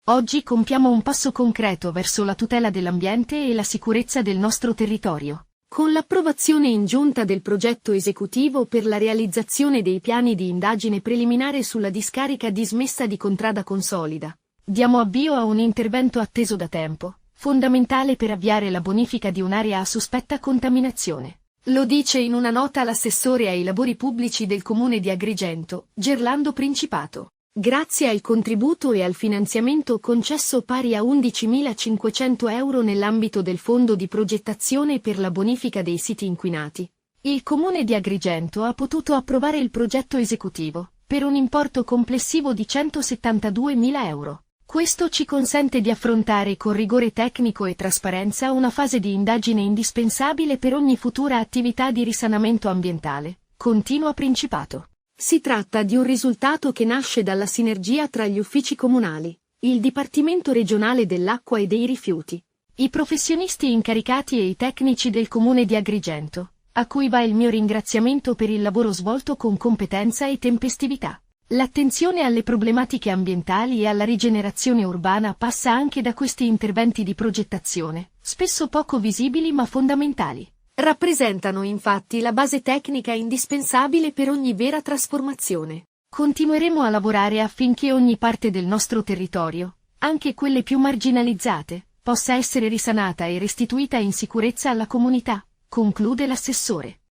Oggi compiamo un passo concreto verso la tutela dell'ambiente e la sicurezza del nostro territorio. Con l'approvazione in giunta del progetto esecutivo per la realizzazione dei piani di indagine preliminare sulla discarica dismessa di Contrada Consolida, diamo avvio a un intervento atteso da tempo, fondamentale per avviare la bonifica di un'area a sospetta contaminazione. Lo dice in una nota l'assessore ai lavori pubblici del comune di Agrigento, Gerlando Principato. Grazie al contributo e al finanziamento concesso pari a 11.500 euro nell'ambito del Fondo di progettazione per la bonifica dei siti inquinati, il comune di Agrigento ha potuto approvare il progetto esecutivo, per un importo complessivo di 172.000 euro. Questo ci consente di affrontare con rigore tecnico e trasparenza una fase di indagine indispensabile per ogni futura attività di risanamento ambientale, continua Principato. Si tratta di un risultato che nasce dalla sinergia tra gli uffici comunali, il Dipartimento regionale dell'acqua e dei rifiuti, i professionisti incaricati e i tecnici del comune di Agrigento, a cui va il mio ringraziamento per il lavoro svolto con competenza e tempestività. L'attenzione alle problematiche ambientali e alla rigenerazione urbana passa anche da questi interventi di progettazione, spesso poco visibili ma fondamentali. Rappresentano infatti la base tecnica indispensabile per ogni vera trasformazione. Continueremo a lavorare affinché ogni parte del nostro territorio, anche quelle più marginalizzate, possa essere risanata e restituita in sicurezza alla comunità, conclude l'assessore.